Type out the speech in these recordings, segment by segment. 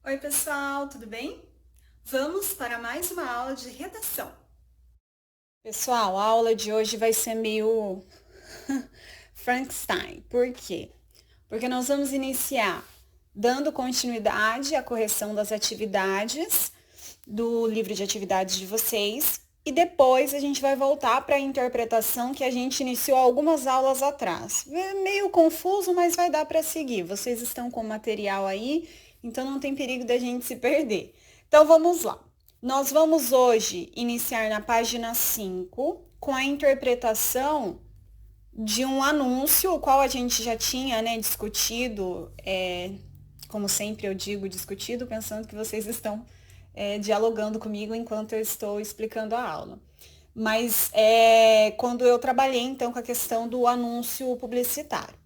Oi, pessoal, tudo bem? Vamos para mais uma aula de redação. Pessoal, a aula de hoje vai ser meio Frankenstein. Por quê? Porque nós vamos iniciar dando continuidade à correção das atividades do livro de atividades de vocês e depois a gente vai voltar para a interpretação que a gente iniciou algumas aulas atrás. É meio confuso, mas vai dar para seguir. Vocês estão com o material aí, então não tem perigo da gente se perder. Então vamos lá. Nós vamos hoje iniciar na página 5 com a interpretação de um anúncio, o qual a gente já tinha, discutido, como sempre eu digo, discutido, pensando que vocês estão dialogando comigo enquanto eu estou explicando a aula. Mas quando eu trabalhei, então, com a questão do anúncio publicitário.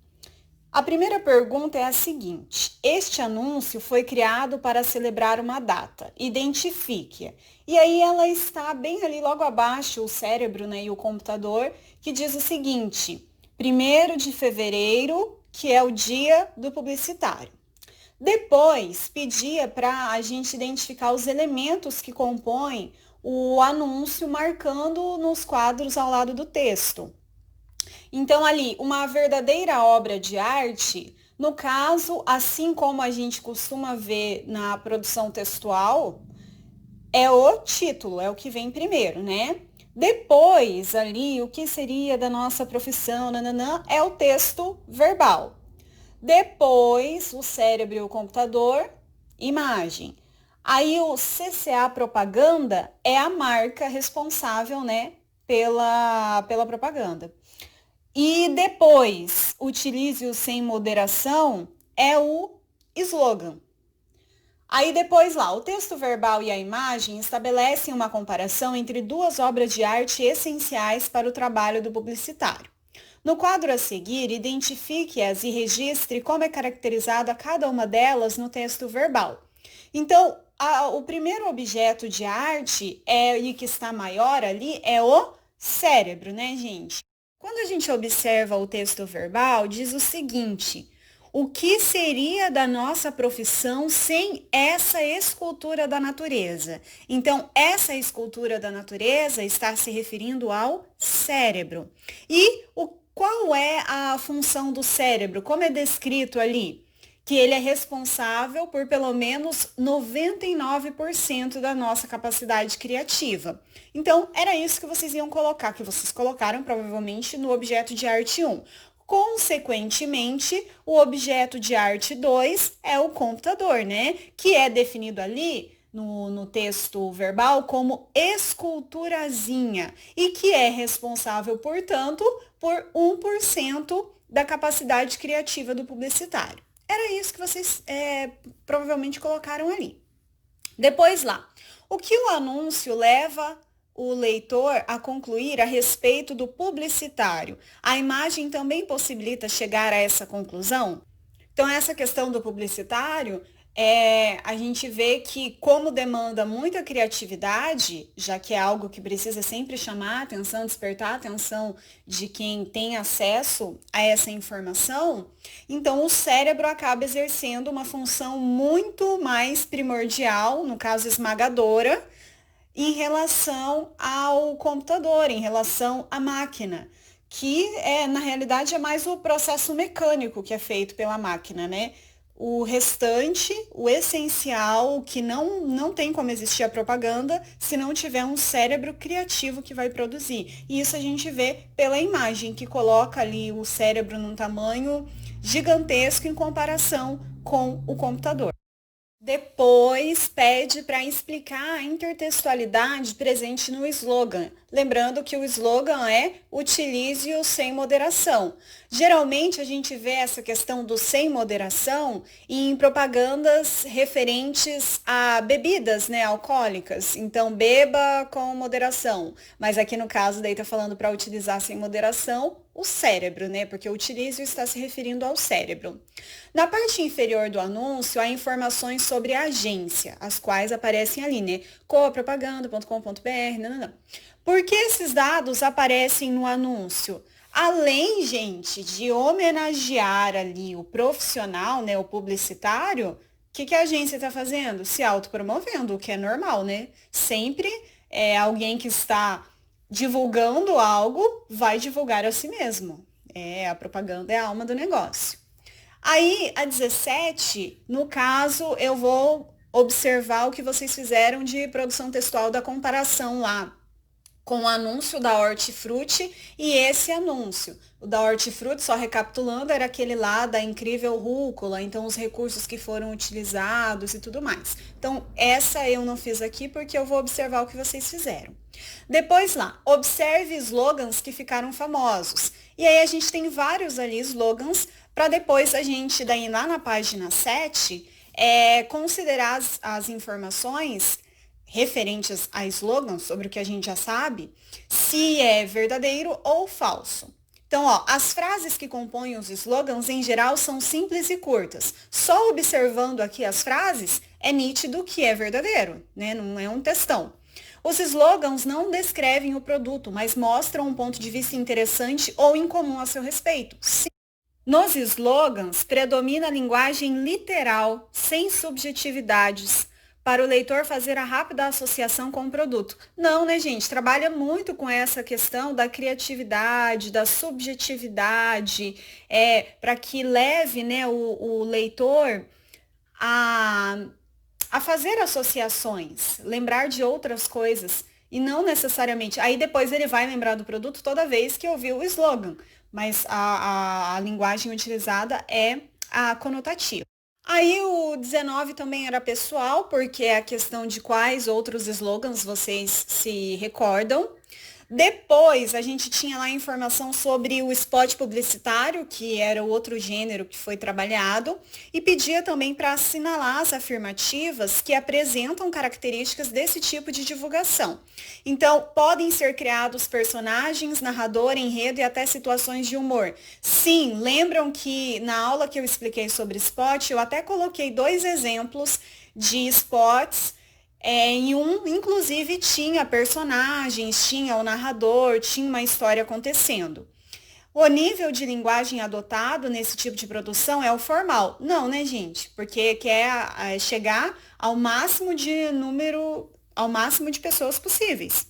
A primeira pergunta é a seguinte: este anúncio foi criado para celebrar uma data. Identifique-a. E aí ela está bem ali logo abaixo, o cérebro, né, e o computador, que diz o seguinte: 1º de fevereiro, que é o dia do publicitário. Depois, pedia para a gente identificar os elementos que compõem o anúncio, marcando nos quadros ao lado do texto. Então, ali, uma verdadeira obra de arte, no caso, assim como a gente costuma ver na produção textual, é o título, é o que vem primeiro, né? Depois, ali, o que seria da nossa profissão, nananã, é o texto verbal. Depois, o cérebro e o computador, imagem. Aí o CCA propaganda é a marca responsável, né, pela propaganda. E depois, utilize-o sem moderação, é o slogan. Aí depois lá, o texto verbal e a imagem estabelecem uma comparação entre duas obras de arte essenciais para o trabalho do publicitário. No quadro a seguir, identifique-as e registre como é caracterizado a cada uma delas no texto verbal. Então, o primeiro objeto de arte e que está maior ali é o cérebro, né, gente? Quando a gente observa o texto verbal, diz o seguinte: o que seria da nossa profissão sem essa escultura da natureza? Então, essa escultura da natureza está se referindo ao cérebro. E qual é a função do cérebro? Como é descrito ali? Que ele é responsável por pelo menos 99% da nossa capacidade criativa. Então, era isso que vocês iam colocar, que vocês colocaram provavelmente no objeto de arte 1. Consequentemente, o objeto de arte 2 é o computador, né? Que é definido ali no texto verbal como esculturazinha e que é responsável, portanto, por 1% da capacidade criativa do publicitário. Era isso que vocês provavelmente colocaram ali. Depois lá, o que o anúncio leva o leitor a concluir a respeito do publicitário? A imagem também possibilita chegar a essa conclusão? Então, essa questão do publicitário, a gente vê que, como demanda muita criatividade, já que é algo que precisa sempre chamar a atenção, despertar a atenção de quem tem acesso a essa informação, então o cérebro acaba exercendo uma função muito mais primordial, no caso esmagadora, em relação ao computador, em relação à máquina, que na realidade é mais o processo mecânico que é feito pela máquina, né? O restante, o essencial, o que não tem como existir a propaganda se não tiver um cérebro criativo que vai produzir. E isso a gente vê pela imagem, que coloca ali o cérebro num tamanho gigantesco em comparação com o computador. Depois pede para explicar a intertextualidade presente no slogan. Lembrando que o slogan é utilize-o sem moderação. Geralmente a gente vê essa questão do sem moderação em propagandas referentes a bebidas, né, alcoólicas. Então, beba com moderação. Mas aqui no caso daí tá falando para utilizar sem moderação o cérebro, né? Porque o utilize está se referindo ao cérebro. Na parte inferior do anúncio, há informações sobre a agência, as quais aparecem ali, né? coapropaganda.com.br, não. Por que esses dados aparecem no anúncio? Além, gente, de homenagear ali o profissional, né, o publicitário, que a agência está fazendo? Se autopromovendo, o que é normal, né? Sempre alguém que está divulgando algo vai divulgar a si mesmo. A propaganda é a alma do negócio. Aí, a 17, no caso, eu vou observar o que vocês fizeram de produção textual da comparação lá com o anúncio da Hortifruti e esse anúncio. O da Hortifruti, só recapitulando, era aquele lá da incrível rúcula, então os recursos que foram utilizados e tudo mais. Então, essa eu não fiz aqui porque eu vou observar o que vocês fizeram. Depois lá, observe slogans que ficaram famosos. E aí a gente tem vários ali slogans para depois a gente, daí lá na página 7, considerar as informações referentes a slogans, sobre o que a gente já sabe, se é verdadeiro ou falso. Então, ó, as frases que compõem os slogans, em geral, são simples e curtas. Só observando aqui as frases, é nítido que é verdadeiro, né? Não é um textão. Os slogans não descrevem o produto, mas mostram um ponto de vista interessante ou incomum a seu respeito. Sim. Nos slogans, predomina a linguagem literal, sem subjetividades, para o leitor fazer a rápida associação com o produto. Não, né, gente? Trabalha muito com essa questão da criatividade, da subjetividade, para que leve, né, o leitor a, a fazer associações, lembrar de outras coisas. E não necessariamente. Aí depois ele vai lembrar do produto toda vez que ouvir o slogan. Mas a linguagem utilizada é a conotativa. Aí o 19 também era pessoal, porque é a questão de quais outros slogans vocês se recordam. Depois a gente tinha lá a informação sobre o spot publicitário, que era o outro gênero que foi trabalhado, e pedia também para assinalar as afirmativas que apresentam características desse tipo de divulgação. Então, podem ser criados personagens, narrador, enredo e até situações de humor. Sim, lembram que na aula que eu expliquei sobre spot, eu até coloquei 2 exemplos de spots. Em um, inclusive, tinha personagens, tinha o narrador, tinha uma história acontecendo. O nível de linguagem adotado nesse tipo de produção é o formal. Não, né, gente? Porque quer chegar ao máximo de número, ao máximo de pessoas possíveis.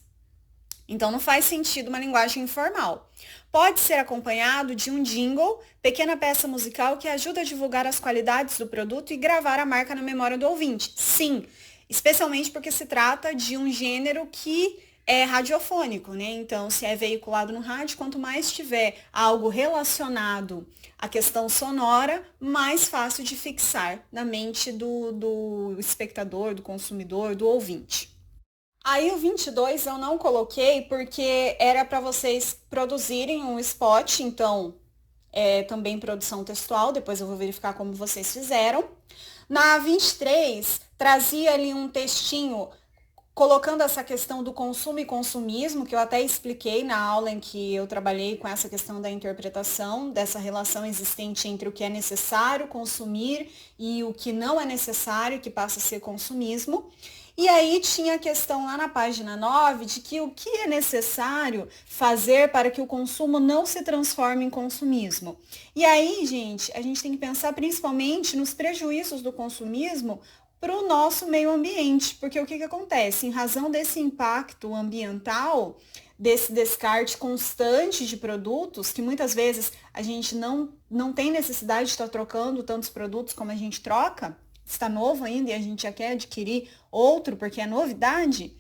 Então, não faz sentido uma linguagem informal. Pode ser acompanhado de um jingle, pequena peça musical que ajuda a divulgar as qualidades do produto e gravar a marca na memória do ouvinte. Sim, especialmente porque se trata de um gênero que é radiofônico, né? Então, se é veiculado no rádio, quanto mais tiver algo relacionado à questão sonora, mais fácil de fixar na mente do espectador, do consumidor, do ouvinte. Aí o 22 eu não coloquei porque era para vocês produzirem um spot, então também produção textual, depois eu vou verificar como vocês fizeram. Na 23, trazia ali um textinho colocando essa questão do consumo e consumismo, que eu até expliquei na aula em que eu trabalhei com essa questão da interpretação, dessa relação existente entre o que é necessário consumir e o que não é necessário, que passa a ser consumismo. E aí tinha a questão lá na página 9 de que o que é necessário fazer para que o consumo não se transforme em consumismo. E aí, gente, a gente tem que pensar principalmente nos prejuízos do consumismo para o nosso meio ambiente, porque o que acontece? Em razão desse impacto ambiental, desse descarte constante de produtos, que muitas vezes a gente não tem necessidade de estar trocando tantos produtos como a gente troca, está novo ainda e a gente já quer adquirir outro porque é novidade.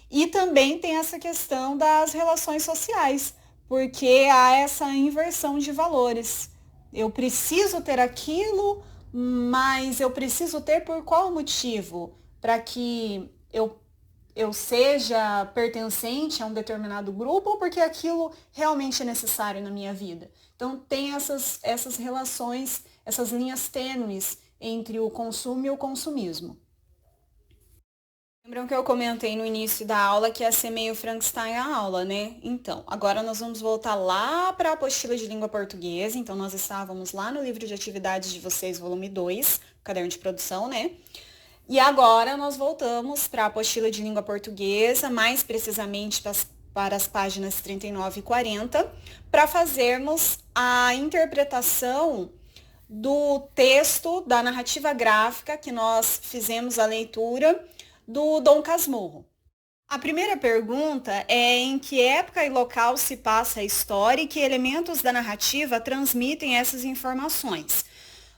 E também tem essa questão das relações sociais, porque há essa inversão de valores. Eu preciso ter aquilo, mas eu preciso ter por qual motivo? Para que eu seja pertencente a um determinado grupo ou porque aquilo realmente é necessário na minha vida? Então, tem essas relações, essas linhas tênues entre o consumo e o consumismo. Lembram que eu comentei no início da aula que ia ser meio Frankenstein a aula, né? Então, agora nós vamos voltar lá para a apostila de língua portuguesa. Então, nós estávamos lá no livro de atividades de vocês, volume 2, caderno de produção, né? E agora nós voltamos para a apostila de língua portuguesa, mais precisamente para as páginas 39 e 40, para fazermos a interpretação do texto da narrativa gráfica que nós fizemos a leitura do Dom Casmurro. A primeira pergunta é em que época e local se passa a história e que elementos da narrativa transmitem essas informações.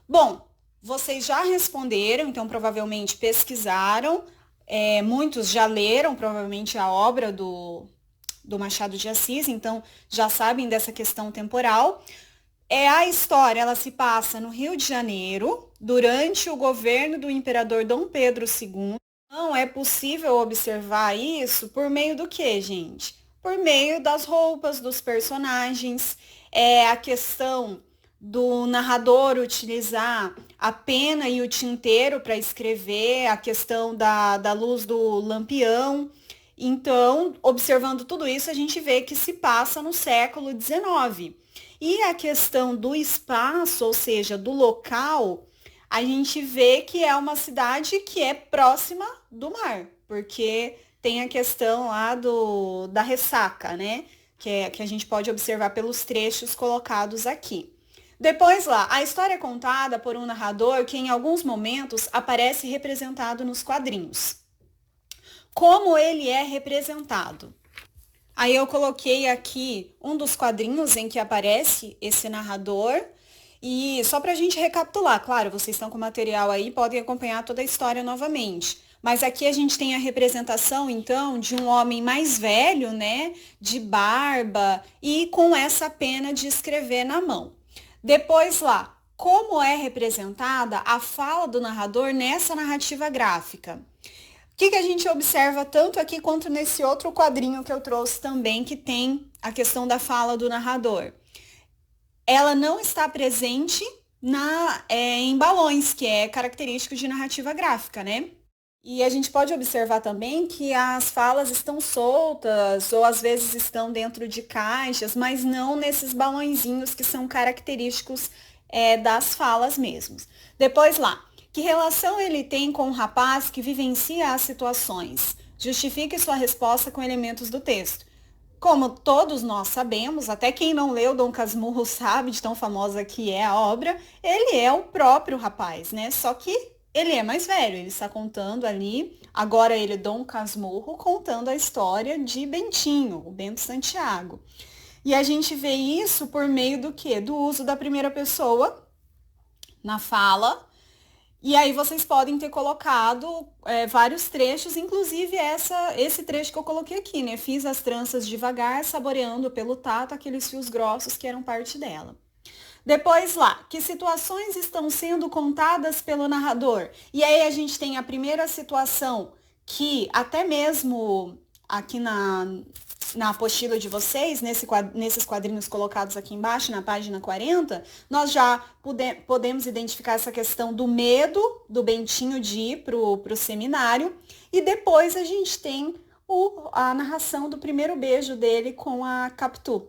Bom, vocês já responderam, então provavelmente pesquisaram, muitos já leram provavelmente a obra do Machado de Assis, então já sabem dessa questão temporal. A história ela se passa no Rio de Janeiro, durante o governo do imperador Dom Pedro II. Não é possível observar isso por meio do quê, gente? Por meio das roupas dos personagens, a questão do narrador utilizar a pena e o tinteiro para escrever, a questão da luz do lampião. Então, observando tudo isso, a gente vê que se passa no século XIX. E a questão do espaço, ou seja, do local, a gente vê que é uma cidade que é próxima do mar, porque tem a questão lá da ressaca, né? Que a gente pode observar pelos trechos colocados aqui. Depois lá, a história é contada por um narrador que em alguns momentos aparece representado nos quadrinhos. Como ele é representado? Aí eu coloquei aqui um dos quadrinhos em que aparece esse narrador. E só para a gente recapitular, claro, vocês estão com o material aí, podem acompanhar toda a história novamente. Mas aqui a gente tem a representação, então, de um homem mais velho, né, de barba e com essa pena de escrever na mão. Depois lá, como é representada a fala do narrador nessa narrativa gráfica? O que a gente observa tanto aqui quanto nesse outro quadrinho que eu trouxe também, que tem a questão da fala do narrador? Ela não está presente em balões, que é característico de narrativa gráfica, né? E a gente pode observar também que as falas estão soltas ou às vezes estão dentro de caixas, mas não nesses balõezinhos que são característicos das falas mesmos. Depois lá, que relação ele tem com o rapaz que vivencia as situações? Justifique sua resposta com elementos do texto. Como todos nós sabemos, até quem não leu Dom Casmurro sabe de tão famosa que é a obra, ele é o próprio rapaz, né? Só que ele é mais velho, ele está contando ali, agora ele é Dom Casmurro, contando a história de Bentinho, o Bento Santiago. E a gente vê isso por meio do quê? Do uso da primeira pessoa na fala. E aí vocês podem ter colocado vários trechos, inclusive esse trecho que eu coloquei aqui, né? Fiz as tranças devagar, saboreando pelo tato aqueles fios grossos que eram parte dela. Depois lá, que situações estão sendo contadas pelo narrador? E aí a gente tem a primeira situação que até mesmo aqui na apostila de vocês, nesses quadrinhos colocados aqui embaixo, na página 40, nós já podemos identificar essa questão do medo do Bentinho de ir para o seminário. E depois a gente tem a narração do primeiro beijo dele com a Capitu.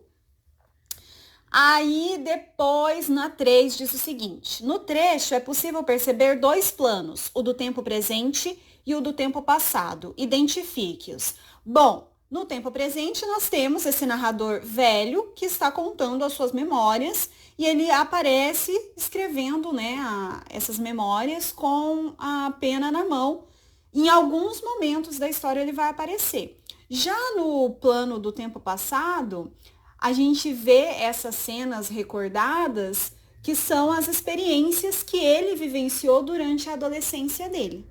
Aí depois, na 3, diz o seguinte: no trecho é possível perceber dois planos, o do tempo presente e o do tempo passado. Identifique-os. Bom, no tempo presente, nós temos esse narrador velho que está contando as suas memórias e ele aparece escrevendo, né, essas memórias com a pena na mão. Em alguns momentos da história ele vai aparecer. Já no plano do tempo passado, a gente vê essas cenas recordadas que são as experiências que ele vivenciou durante a adolescência dele.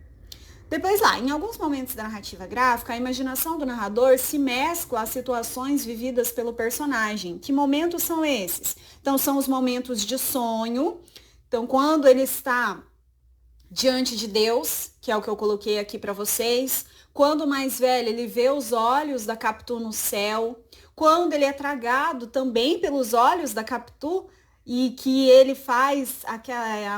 Depois lá, em alguns momentos da narrativa gráfica, a imaginação do narrador se mescla às situações vividas pelo personagem. Que momentos são esses? Então, são os momentos de sonho. Então, quando ele está diante de Deus, que é o que eu coloquei aqui para vocês. Quando mais velho, ele vê os olhos da Capitu no céu. Quando ele é tragado também pelos olhos da Capitu, e que ele faz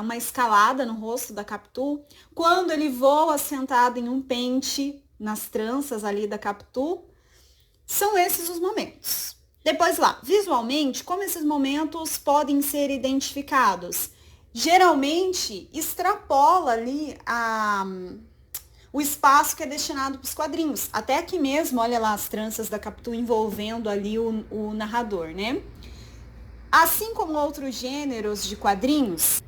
uma escalada no rosto da Capitu, quando ele voa sentado em um pente nas tranças ali da Capitu, são esses os momentos. Depois lá, visualmente, como esses momentos podem ser identificados? Geralmente, extrapola ali o espaço que é destinado para os quadrinhos. Até aqui mesmo, olha lá as tranças da Capitu envolvendo ali o narrador, né? Assim como outros gêneros de quadrinhos,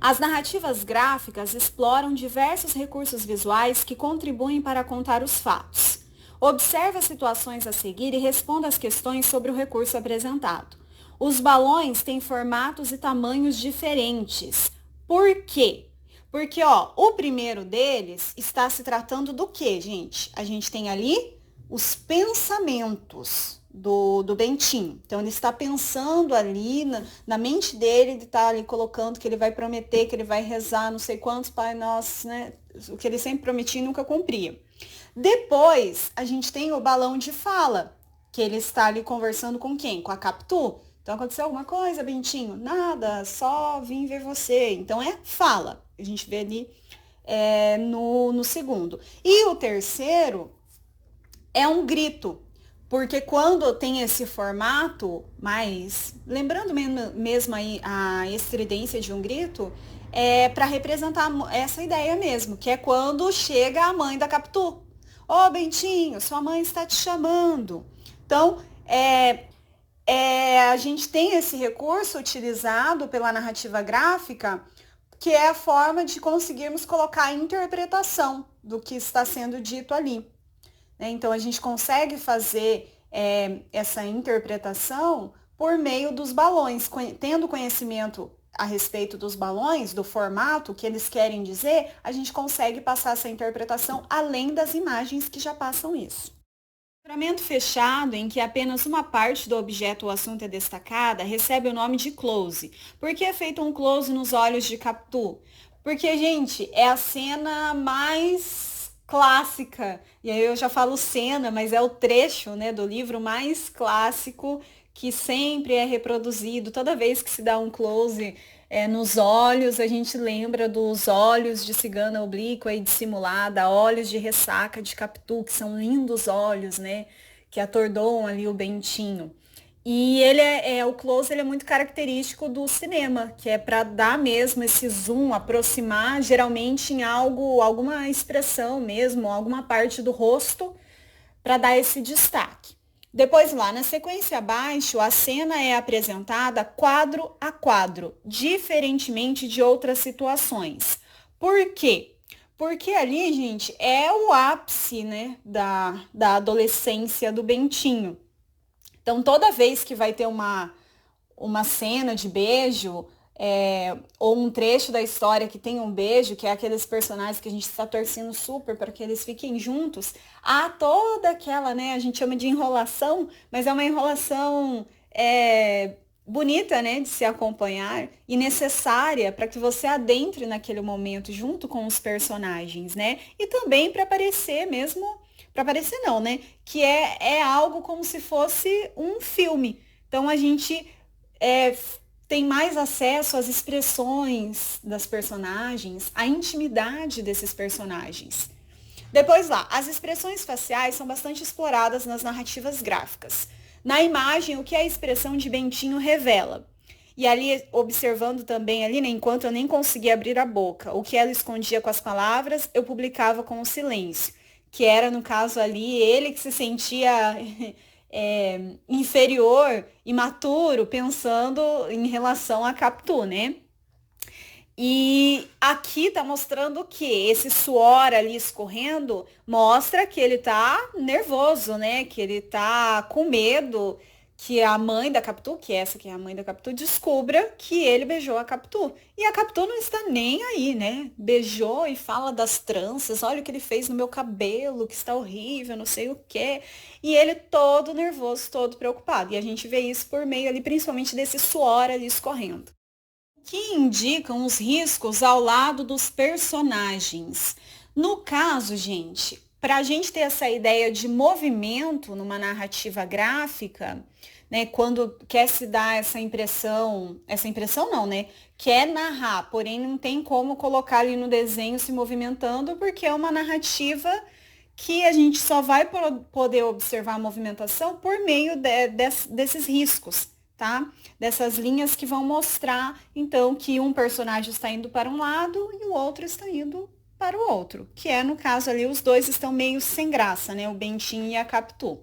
As narrativas gráficas exploram diversos recursos visuais que contribuem para contar os fatos. Observe as situações a seguir e responda às questões sobre o recurso apresentado. Os balões têm formatos e tamanhos diferentes. Por quê? Porque, o primeiro deles está se tratando do quê, gente? A gente tem ali os pensamentos do Bentinho. Então, ele está pensando ali, na mente dele, ele está ali colocando que ele vai prometer, que ele vai rezar não sei quantos Pai Nossos, né? O que ele sempre prometia e nunca cumpria. Depois, a gente tem o balão de fala, que ele está ali conversando com quem? Com a Capitu. Então, aconteceu alguma coisa, Bentinho? Nada, só vim ver você. Então, é fala. A gente vê ali no segundo. E o terceiro é um grito, porque quando tem esse formato, mas lembrando mesmo aí a estridência de um grito, é para representar essa ideia mesmo, que é quando chega a mãe da Capitu. Ô, Bentinho, sua mãe está te chamando. Então, a gente tem esse recurso utilizado pela narrativa gráfica, que é a forma de conseguirmos colocar a interpretação do que está sendo dito ali. Então, a gente consegue fazer essa interpretação por meio dos balões, tendo conhecimento a respeito dos balões, do formato que eles querem dizer, a gente consegue passar essa interpretação além das imagens que já passam isso. Enquadramento fechado, em que apenas uma parte do objeto ou assunto é destacada, recebe o nome de close. Por que é feito um close nos olhos de Capitu? Porque, gente, é a cena mais clássica, e aí eu já falo cena, mas é o trecho, né, do livro mais clássico que sempre é reproduzido. Toda vez que se dá um close nos olhos, a gente lembra dos olhos de cigana oblíqua e dissimulada, olhos de ressaca de Capitu, que são lindos olhos, né, que atordoam ali o Bentinho. E ele o close ele é muito característico do cinema, que é para dar mesmo esse zoom, aproximar geralmente em alguma expressão mesmo, alguma parte do rosto, para dar esse destaque. Depois lá na sequência abaixo, a cena é apresentada quadro a quadro, diferentemente de outras situações. Por quê? Porque ali, gente, é o ápice, né, da adolescência do Bentinho. Então, toda vez que vai ter uma cena de beijo, ou um trecho da história que tem um beijo, que é aqueles personagens que a gente está torcendo super para que eles fiquem juntos, há toda aquela, né, a gente chama de enrolação, mas é uma enrolação bonita, né, de se acompanhar e necessária para que você adentre naquele momento junto com os personagens, né, e também para aparecer mesmo, para aparecer não, né, que é algo como se fosse um filme. Então, a gente tem mais acesso às expressões das personagens, à intimidade desses personagens. Depois lá, as expressões faciais são bastante exploradas nas narrativas gráficas. Na imagem, o que a expressão de Bentinho revela? E ali, observando também ali, né, enquanto eu nem conseguia abrir a boca, o que ela escondia com as palavras, eu publicava com o silêncio. Que era, no caso ali, ele que se sentia inferior, imaturo, pensando em relação a Capitu, né? E aqui tá mostrando o quê? Esse suor ali escorrendo mostra que ele tá nervoso, né? Que ele tá com medo que a mãe da Capitu, que essa que é a mãe da Capitu, descubra que ele beijou a Capitu. E a Capitu não está nem aí, né? Beijou e fala das tranças, olha o que ele fez no meu cabelo, que está horrível, não sei o quê. E ele todo nervoso, todo preocupado. E a gente vê isso por meio ali, principalmente desse suor ali escorrendo. Que indicam os riscos ao lado dos personagens. No caso, gente, para a gente ter essa ideia de movimento numa narrativa gráfica, né, quando quer se dar essa impressão não, né, quer narrar, porém não tem como colocar ali no desenho se movimentando, porque é uma narrativa que a gente só vai poder observar a movimentação por meio desses riscos, tá? Dessas linhas que vão mostrar, então, que um personagem está indo para um lado e o outro está indo para o outro, que é, no caso ali, os dois estão meio sem graça, né? O Bentinho e a Capitu.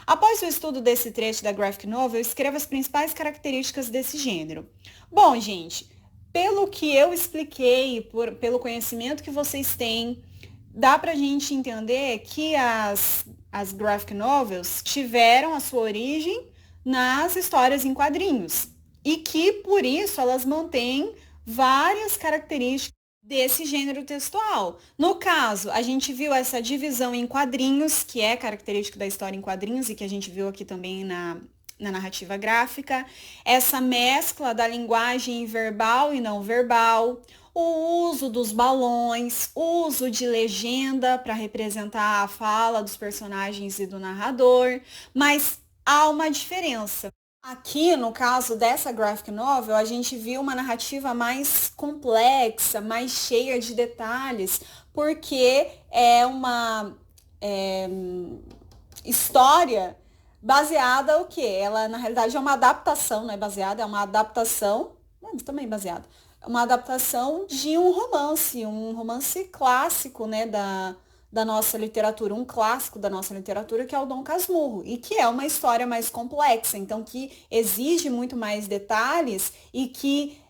Após o estudo desse trecho da graphic novel, eu escrevo as principais características desse gênero. Bom, gente, Pelo que eu expliquei, pelo conhecimento que vocês têm, dá pra gente entender que as graphic novels tiveram a sua origem nas histórias em quadrinhos e que, por isso, elas mantêm várias características desse gênero textual. No caso, a gente viu essa divisão em quadrinhos, que é característico da história em quadrinhos e que a gente viu aqui também na narrativa gráfica, essa mescla da linguagem verbal e não verbal, o uso dos balões, o uso de legenda para representar a fala dos personagens e do narrador, mas há uma diferença. Aqui, no caso dessa graphic novel, a gente viu uma narrativa mais complexa, mais cheia de detalhes, porque é uma é, história baseada o quê? Ela, na realidade, é uma adaptação, não é baseada, é uma adaptação, mas também baseada, uma adaptação de um romance clássico, né, da nossa literatura, um clássico da nossa literatura, que é o Dom Casmurro, e que é uma história mais complexa, então que exige muito mais detalhes e que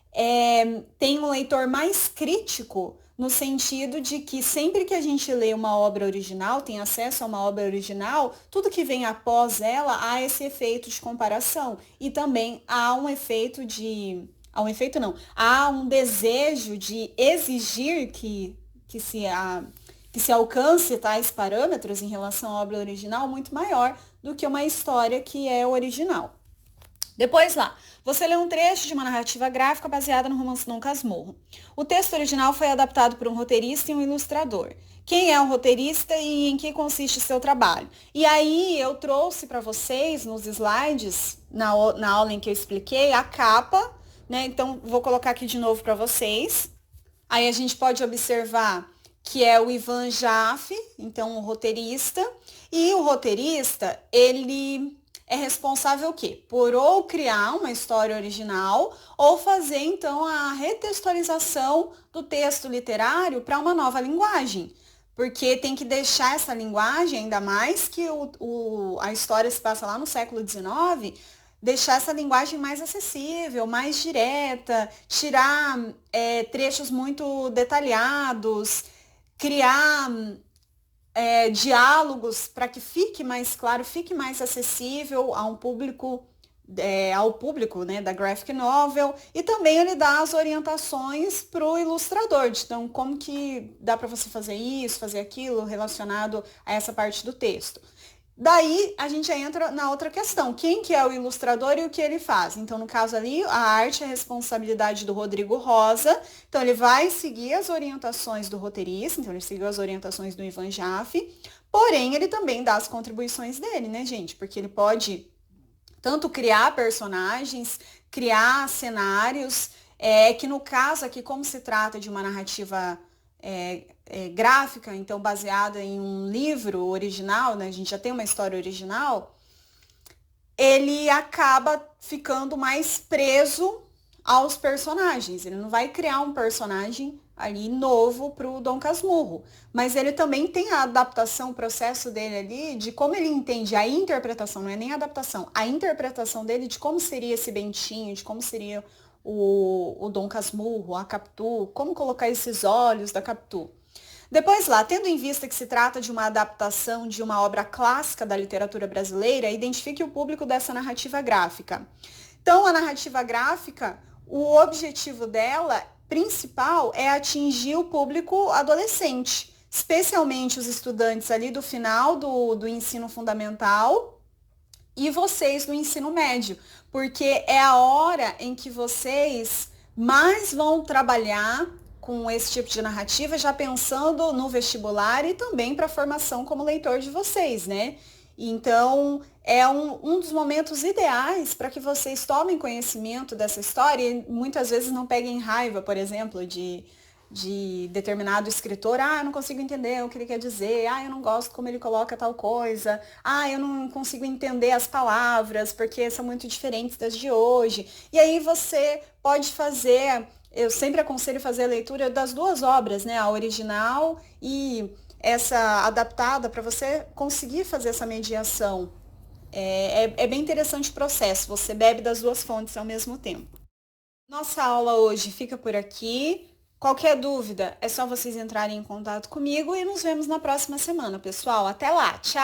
tem um leitor mais crítico, no sentido de que sempre que a gente lê uma obra original, tem acesso a uma obra original, tudo que vem após ela há esse efeito de comparação. E também há um efeito de. Há um efeito não, há um desejo de exigir que se alcance tais parâmetros em relação à obra original muito maior do que uma história que é original. Depois lá, você lê um trecho de uma narrativa gráfica baseada no romance Dom Casmurro. O texto original foi adaptado por um roteirista e um ilustrador. Quem é o roteirista e em que consiste seu trabalho? E aí eu trouxe para vocês nos slides, na aula em que eu expliquei, a capa, né? Então vou colocar aqui de novo para vocês. Aí a gente pode observar que é o Ivan Jaffe, então o roteirista. E o roteirista, ele é responsável o quê? Por ou criar uma história original ou fazer então a retextualização do texto literário para uma nova linguagem. Porque tem que deixar essa linguagem, ainda mais que a história se passa lá no século XIX, deixar essa linguagem mais acessível, mais direta, tirar trechos muito detalhados, criar diálogos para que fique mais claro, fique mais acessível a um público, ao público, né, da graphic novel, e também ele dá as orientações para o ilustrador, então como que dá para você fazer isso, fazer aquilo relacionado a essa parte do texto. Daí a gente entra na outra questão, quem que é o ilustrador e o que ele faz? Então, no caso ali, a arte é responsabilidade do Rodrigo Rosa, então ele vai seguir as orientações do roteirista, então ele seguiu as orientações do Ivan Jaffe, porém ele também dá as contribuições dele, né, gente? Porque ele pode tanto criar personagens, criar cenários, que no caso aqui, como se trata de uma narrativa gráfica, então baseada em um livro original, né? A gente já tem uma história original, ele acaba ficando mais preso aos personagens. Ele não vai criar um personagem ali novo para o Dom Casmurro, mas ele também tem a adaptação, o processo dele ali, de como ele entende a interpretação, não é nem a adaptação, a interpretação dele de como seria esse Bentinho, de como seria o Dom Casmurro, a Capitu, como colocar esses olhos da Capitu. Depois lá, tendo em vista que se trata de uma adaptação de uma obra clássica da literatura brasileira, identifique o público dessa narrativa gráfica. Então, a narrativa gráfica, o objetivo dela, principal, é atingir o público adolescente, especialmente os estudantes ali do final do ensino fundamental e vocês do ensino médio, porque é a hora em que vocês mais vão trabalhar com esse tipo de narrativa, já pensando no vestibular e também para a formação como leitor de vocês, né? Então, é um dos momentos ideais para que vocês tomem conhecimento dessa história e muitas vezes não peguem raiva, por exemplo, de determinado escritor. Ah, eu não consigo entender o que ele quer dizer. Ah, eu não gosto como ele coloca tal coisa. Ah, eu não consigo entender as palavras porque são muito diferentes das de hoje. E aí você pode fazer... Eu sempre aconselho fazer a leitura das duas obras, né? A original e essa adaptada, para você conseguir fazer essa mediação. É bem interessante o processo, você bebe das duas fontes ao mesmo tempo. Nossa aula hoje fica por aqui. Qualquer dúvida, é só vocês entrarem em contato comigo e nos vemos na próxima semana, pessoal. Até lá, tchau!